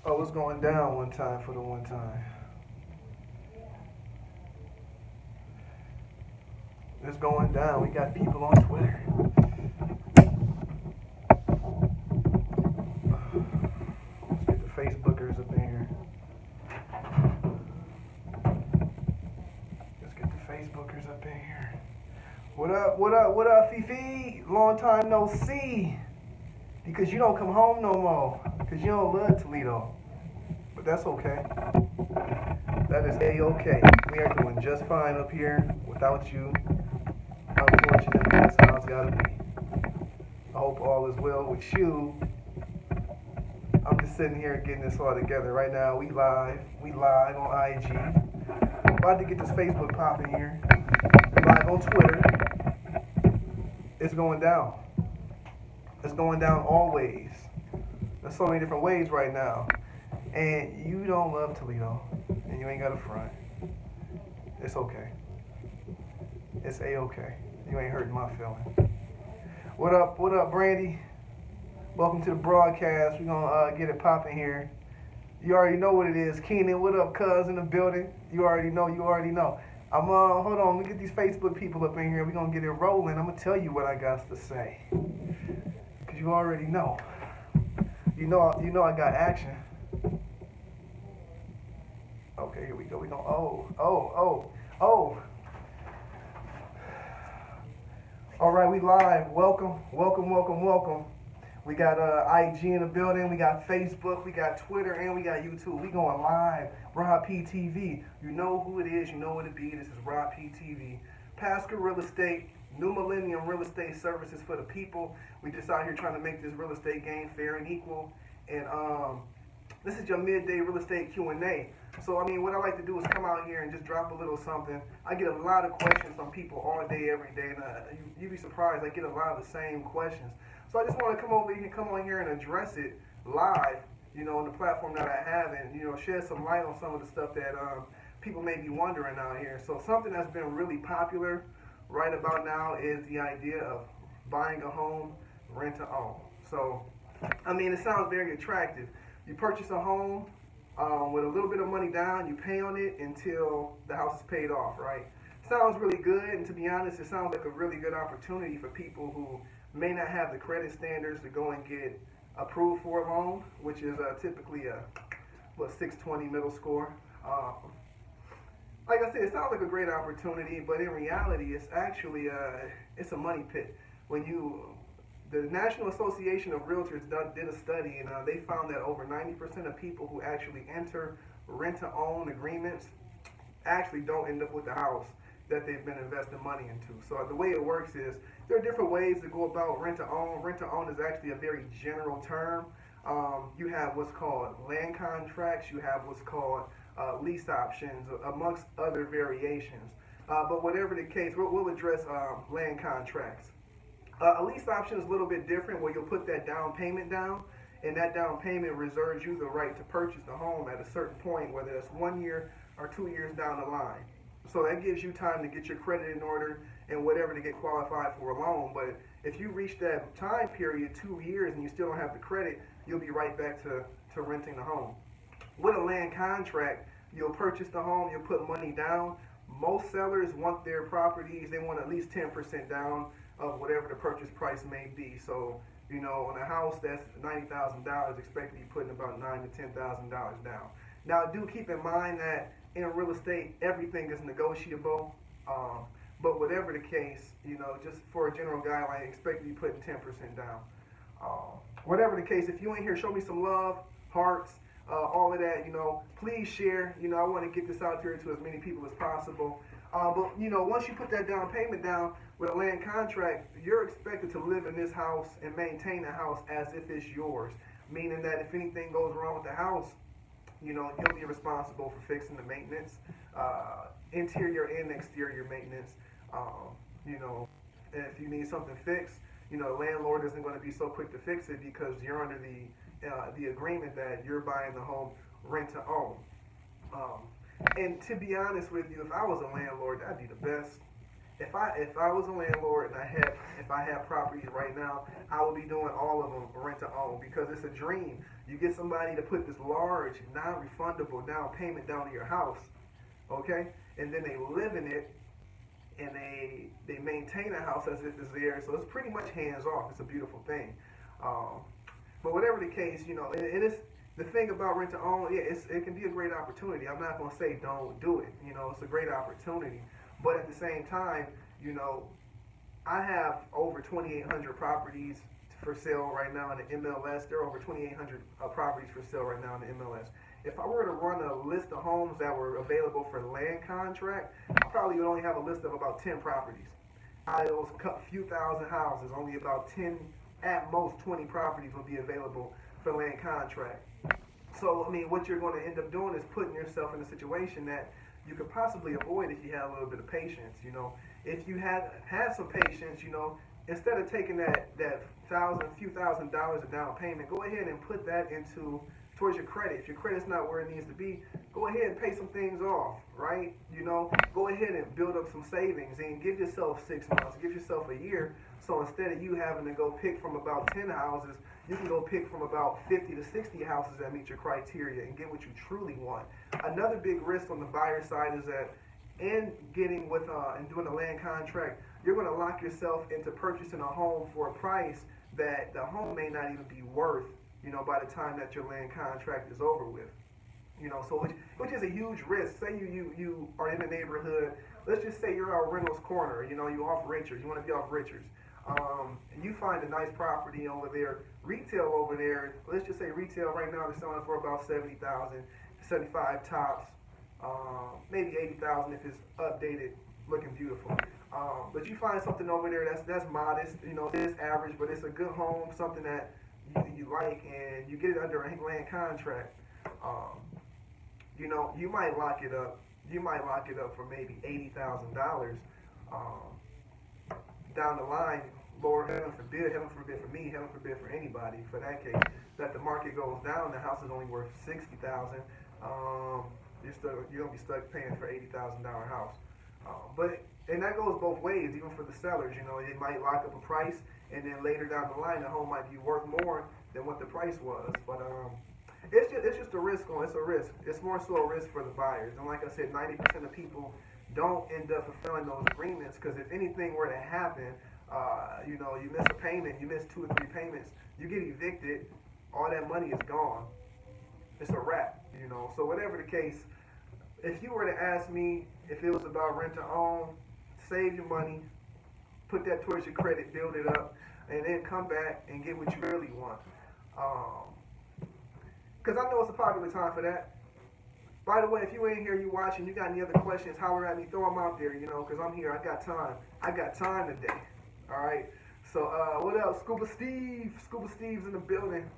Oh, it's going down one time for the one time. It's going down. We got people on Twitter. Let's get the Facebookers up in here. Let's get the Facebookers up in here. What up, what up, what up, Fifi? Long time no see. Because you don't come home no more. Because you don't love Toledo. But that's okay. That is A-okay. We are doing just fine up here without you. Unfortunately, that's how it's gotta be. I hope all is well with you. I'm just sitting here getting this all together. Right now, we live. We live on IG. About to get this Facebook popping here. We live on Twitter. It's going down. It's going down always. There's so many different ways right now. And you don't love Toledo. And you ain't got a front. It's okay. It's A-okay. You ain't hurting my feeling. What up, Brandy? Welcome to the broadcast. We're gonna get it popping here. You already know what it is. Keenan, what up, cuz, in the building? You already know. I'm hold on, let me get these Facebook people up in here. We're gonna get it rolling. I'm gonna tell you what I got to say. Cause you already know. You know I got action. Okay, here we go. We gonna oh. All right, we live. Welcome. We got IG in the building. We got Facebook. We got Twitter, and we got YouTube. We going live. Rob P TV. You know who it is. You know what it be. This is Rob P TV. Pascal Real Estate. New Millennium Real Estate Services for the people. We just out here trying to make this real estate game fair and equal. And this is your midday real estate Q&A. So, I mean, what I like to do is come out here and just drop a little something. I get a lot of questions from people all day, every day, and you'd be surprised. I get a lot of the same questions. So I just want to come on here and address it live, on the platform that I have, and shed some light on some of the stuff that people may be wondering out here. So something that's been really popular right about now is the idea of buying a home, rent to own. So, I mean, it sounds very attractive. You purchase a home with a little bit of money down, you pay on it until the house is paid off, right? Sounds really good, and to be honest, it sounds like a really good opportunity for people who may not have the credit standards to go and get approved for a loan, which is typically a 620 middle score. Like I said, it sounds like a great opportunity, but in reality, it's actually it's a money pit. The National Association of Realtors did a study, and they found that over 90% of people who actually enter rent-to-own agreements actually don't end up with the house that they've been investing money into. So the way it works is there are different ways to go about rent-to-own. Rent-to-own is actually a very general term. You have what's called land contracts. You have what's called lease options, amongst other variations. But whatever the case, we'll address land contracts. A lease option is a little bit different where you'll put that down payment down, and that down payment reserves you the right to purchase the home at a certain point, whether that's 1 year or 2 years down the line. So that gives you time to get your credit in order and whatever to get qualified for a loan. But if you reach that time period, 2 years, and you still don't have the credit, you'll be right back to renting the home. With a land contract, you'll purchase the home, you'll put money down. Most sellers want their properties, they want at least 10% down of whatever the purchase price may be. So, on a house that's $90,000, expect to be putting about $9,000 to $10,000 down. Now, do keep in mind that in real estate, everything is negotiable. But whatever the case, just for a general guideline, expect to be putting 10% down. Whatever the case, if you ain't here, show me some love, hearts, all of that. Please share. I want to get this out there to as many people as possible. But once you put that down payment down with a land contract, you're expected to live in this house and maintain the house as if it's yours. Meaning that if anything goes wrong with the house, you'll be responsible for fixing the maintenance, interior and exterior maintenance. If you need something fixed, the landlord isn't going to be so quick to fix it because you're under the agreement that you're buying the home rent to own. And to be honest with you, if I was a landlord, that'd be the best. if I was a landlord and if I had properties right now, I would be doing all of them rent to own because it's a dream. You get somebody to put this large, non-refundable down payment down to your house, okay, and then they live in it and they maintain a house as if it's theirs. So it's pretty much hands off. It's a beautiful thing. Um, but whatever the case, it is the thing about rent to own. Yeah, it can be a great opportunity. I'm not gonna say don't do it. It's a great opportunity. But at the same time, you know, I have over 2,800 properties for sale right now in the MLS. There are over 2,800 properties for sale right now in the MLS. If I were to run a list of homes that were available for land contract, I probably would only have a list of about 10 properties. Out of those few thousand houses, only about 10, at most 20 properties will be available for land contract. So, I mean, what you're going to end up doing is putting yourself in a situation that you could possibly avoid if you had a little bit of patience. If you had some patience, instead of taking that few thousand dollars of down payment, go ahead and put that towards your credit. If your credit's not where it needs to be, go ahead and pay some things off, right? Go ahead and build up some savings and give yourself 6 months, give yourself a year. So instead of you having to go pick from about 10 houses, you can go pick from about 50 to 60 houses that meet your criteria and get what you truly want. Another big risk on the buyer side is that in getting with and doing a land contract, you're going to lock yourself into purchasing a home for a price that the home may not even be worth, by the time that your land contract is over with. So which is a huge risk. Say you are in the neighborhood. Let's just say you're out Reynolds Corner. You off Richards. You want to be off Richards. And you find a nice property over there, retail over there. Let's just say retail right now they're selling for about 70,000, 75 tops, maybe 80,000 if it's updated, looking beautiful. But you find something over there that's modest. It's average, but it's a good home, something that you like, and you get it under a land contract. You might lock it up. You might lock it up for maybe $80,000. Down the line, Lord, heaven forbid for me, heaven forbid for anybody, for that case, that the market goes down, the house is only worth $60,000. You're gonna be stuck paying for $80,000 house. And that goes both ways, even for the sellers. They might lock up a price, and then later down the line, the home might be worth more than what the price was. But it's just a risk. It's a risk. It's more so a risk for the buyers. And like I said, 90% of people don't end up fulfilling those agreements because if anything were to happen, you miss a payment, you miss 2 or 3 payments, you get evicted, all that money is gone. It's a wrap. So whatever the case, if you were to ask me if it was about rent to own, save your money, put that towards your credit, build it up, and then come back and get what you really want. Because I know it's a popular time for that. By the way, if you ain't here, you watching, you got any other questions, holler at me, throw them out there, because I'm here. I got time. I got time today. All right. So what else? Scuba Steve's in the building.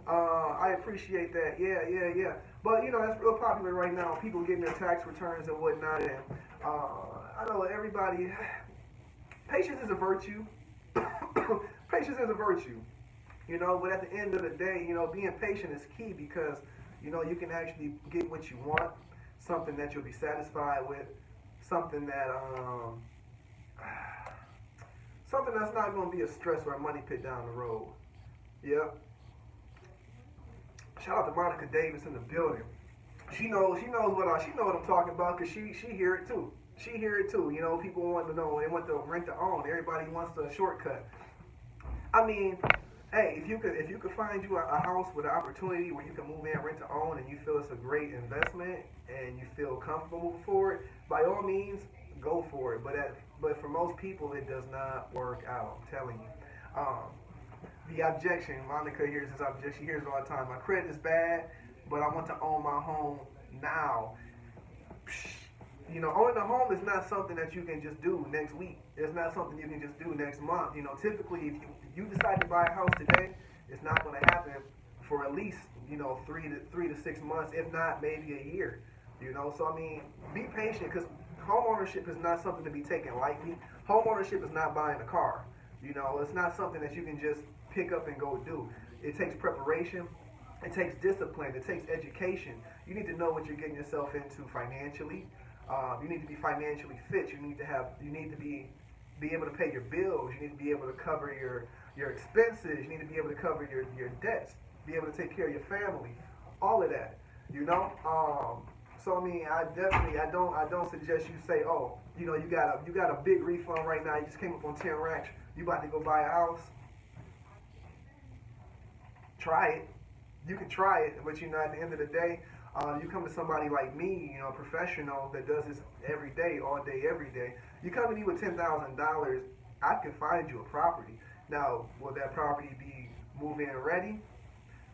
I appreciate that. Yeah. But that's real popular right now. People getting their tax returns and whatnot. And I know everybody. Patience is a virtue. Patience is a virtue. But at the end of the day, being patient is key because, you can actually get what you want, something that you'll be satisfied with, something that's not going to be a stress or a money pit down the road. Yep. Shout out to Monica Davis in the building. She knows what I'm talking about because she hear it too. She hear it too. People want to know. They want to rent to own. Everybody wants the shortcut. I mean, hey, if you could find you a house with an opportunity where you can move in, rent to own, and you feel it's a great investment and you feel comfortable moving forward, by all means, go for it. But for most people, it does not work out. I'm telling you. The objection, Monica hears this objection. She hears it all the time. My credit is bad, but I want to own my home now. Owning a home is not something that you can just do next week. It's not something you can just do next month. Typically, if you decide to buy a house today, it's not going to happen for at least, 3 to 6 months, if not maybe a year. So I mean, be patient because home ownership is not something to be taken lightly. Home ownership is not buying a car. It's not something that you can just pick up and go do. It takes preparation. It takes discipline. It takes education. You need to know what you're getting yourself into financially. You need to be financially fit. You need to be able to pay your bills. You need to be able to cover your expenses. You need to be able to cover your debts. Be able to take care of your family. All of that. You know. So I mean, I don't suggest you say, oh, you got a big refund right now. You just came up on 10 racks. You about to go buy a house. Try it. You can try it, but at the end of the day, you come to somebody like me, a professional that does this every day, all day, every day. You come to me with $10,000, I can find you a property. Now, will that property be move-in ready?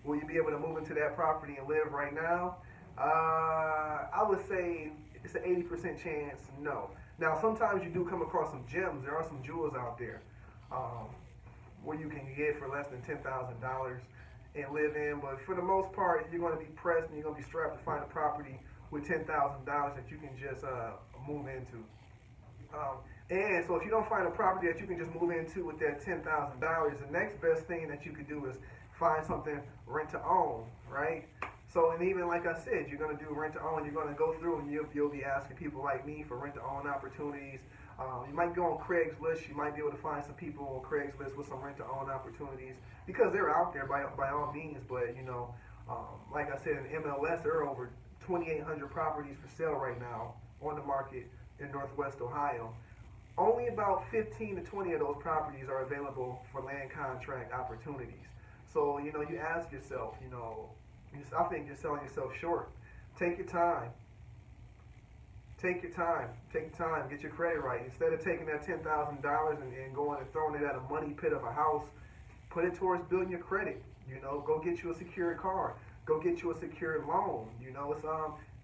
Will you be able to move into that property and live right now? I would say it's an 80% chance no. Now, sometimes you do come across some gems. There are some jewels out there where you can get for less than $10,000 and live in. But for the most part, you're going to be pressed and you're going to be strapped to find a property with $10,000 that you can just move into. And so if you don't find a property that you can just move into with that $10,000, the next best thing that you could do is find something rent to own, right? So, and even like I said, you're going to do rent to own. You're going to go through and you'll be asking people like me for rent to own opportunities. You might go on Craigslist. You might be able to find some people on Craigslist with some rent to own opportunities because they're out there by all means. But like I said, in MLS, there are over 2,800 properties for sale right now on the market in Northwest Ohio. Only about 15 to 20 of those properties are available for land contract opportunities. So you ask yourself, I think you're selling yourself short. Take your time. Take your time. Take your time. Get your credit right. Instead of taking that $10,000 and going and throwing it at a money pit of a house, put it towards building your credit. Go get you a secured car. Go get you a secured loan. It's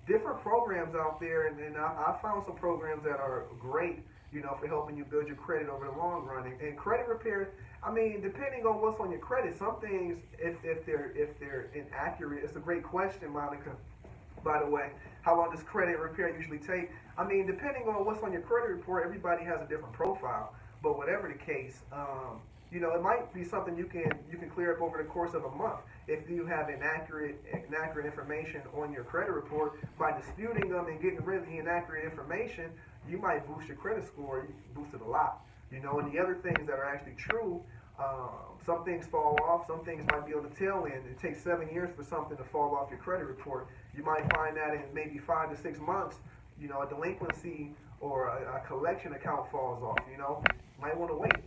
different programs out there, and I found some programs that are great, for helping you build your credit over the long run. And credit repair, I mean, depending on what's on your credit, some things, if they're inaccurate, it's a great question, Monica. By the way, how long does credit repair usually take? I mean, depending on what's on your credit report, everybody has a different profile. But whatever the case, it might be something you can clear up over the course of a month. If you have inaccurate information on your credit report, by disputing them and getting rid of the inaccurate information, you might boost your credit score. You can boost it a lot. And the other things that are actually true, some things fall off. Some things might be on the tail end. It takes 7 years for something to fall off your credit report. You might find that in maybe 5 to 6 months, a delinquency or a collection account falls off. Might want to wait.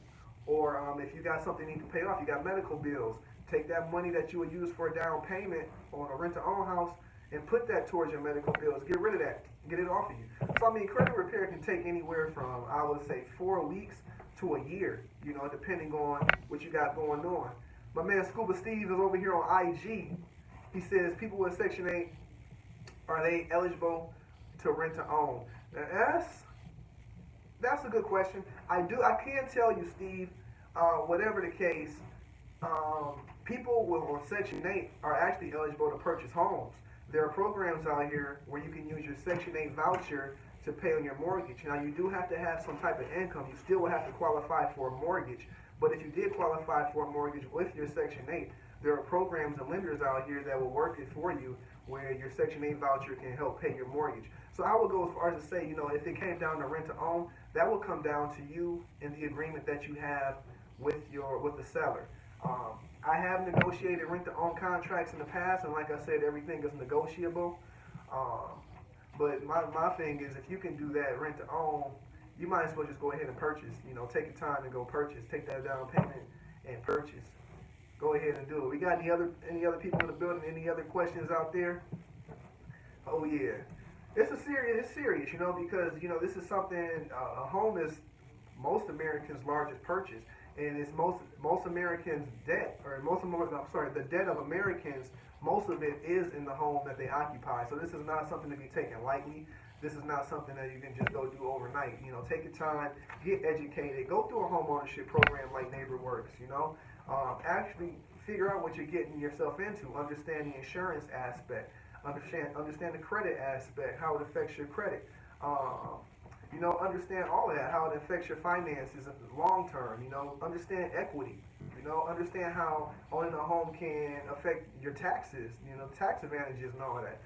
Or if you got something you need to pay off, you got medical bills. Take that money that you would use for a down payment on a rent-to-own house and put that towards your medical bills. Get rid of that. Get it off of you. So, I mean, credit repair can take anywhere from, I would say, 4 weeks to a year, depending on what you got going on. My man Scuba Steve is over here on IG. He says, people with Section 8, are they eligible to rent to own? Now, that's a good question. I can tell you, Steve, whatever the case, people on Section 8 are actually eligible to purchase homes. There are programs out here where you can use your Section 8 voucher to pay on your mortgage. Now, you do have to have some type of income. You still will have to qualify for a mortgage. But if you did qualify for a mortgage with your Section 8, there are programs and lenders out here that will work it for you where your Section 8 voucher can help pay your mortgage. So I would go as far as to say, if it came down to rent to own, that will come down to you and the agreement that you have with the seller. I have negotiated rent-to-own contracts in the past, and like I said, everything is negotiable. But my thing is, if you can do that rent-to-own, you might as well just go ahead and purchase. Take your time and go purchase. Take that down payment and purchase. Go ahead and do it. We got any other people in the building? Any other questions out there? Oh yeah, it's serious, because this is something. A home is most Americans' largest purchase. And it's most Americans' debt, the debt of Americans, most of it is in the home that they occupy. So this is not something to be taken lightly. This is not something that you can just go do overnight. Take your time, get educated, go through a home ownership program like NeighborWorks. Actually figure out what you're getting yourself into. Understand the insurance aspect. Understand the credit aspect, how it affects your credit. Understand all of that, how it affects your finances long term. Understand equity. Understand how owning a home can affect your taxes. Tax advantages and all of that.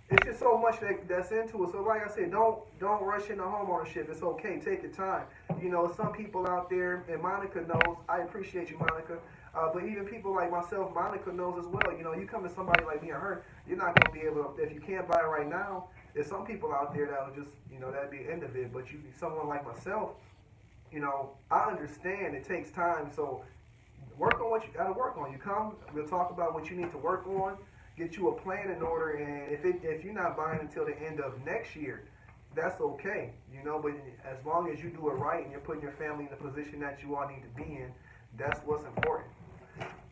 it's just so much that's into it. So like I said, don't rush into homeownership. It's okay. Take your time. You know, some people out there, and Monica knows. I appreciate you, Monica. But even people like myself, Monica knows as well. You know, you come to somebody like me or her, you're not gonna be able to. If you can't buy it right now, there's some people out there that'll just, you know, that'd be the end of it. But you, someone like myself, you know, I understand it takes time. So work on what you got to work on. You come, we'll talk about what you need to work on, get you a plan in order, and if you're not buying until the end of next year, that's okay, you know. But as long as you do it right and you're putting your family in the position that you all need to be in, that's what's important.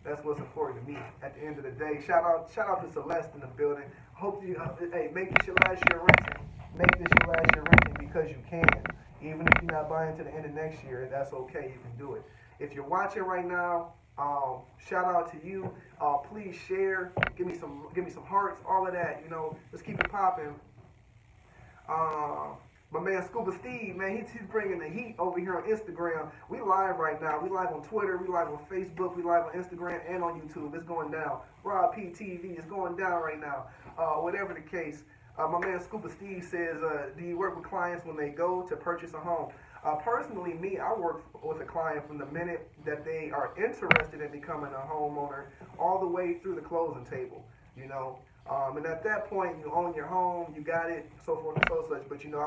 That's what's important to me. At the end of the day, shout out to Celeste in the building. Hope you, hey, make this your last year renting. Make this your last year renting because you can. Even if you're not buying to the end of next year, that's okay. You can do it. If you're watching right now, shout out to you. Please share. Give me some hearts. All of that. You know, let's keep it popping. My man Scuba Steve, man, he's bringing the heat over here on Instagram. We live right now. We live on Twitter. We live on Facebook. We live on Instagram and on YouTube. It's going down. Rob P TV is going down right now. Whatever the case. My man Scuba Steve says, do you work with clients when they go to purchase a home? Personally, me, I work with a client from the minute that they are interested in becoming a homeowner all the way through the closing table, you know. And at that point, you own your home, you got it, so forth and so such. But you know,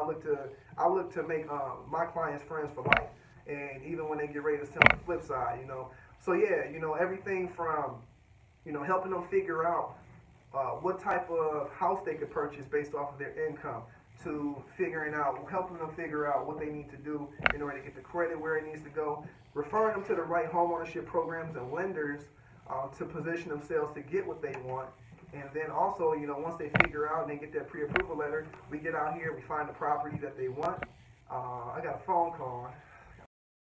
I look to make my clients friends for life, and even when they get ready to sell on the flip side, you know. So yeah, you know, everything from, you know, helping them figure out what type of house they could purchase based off of their income, to figuring out, helping them figure out what they need to do in order to get the credit where it needs to go, referring them to the right homeownership programs and lenders to position themselves to get what they want. And then also, you know, once they figure out and they get that pre-approval letter, we get out here, we find the property that they want. I got a phone call.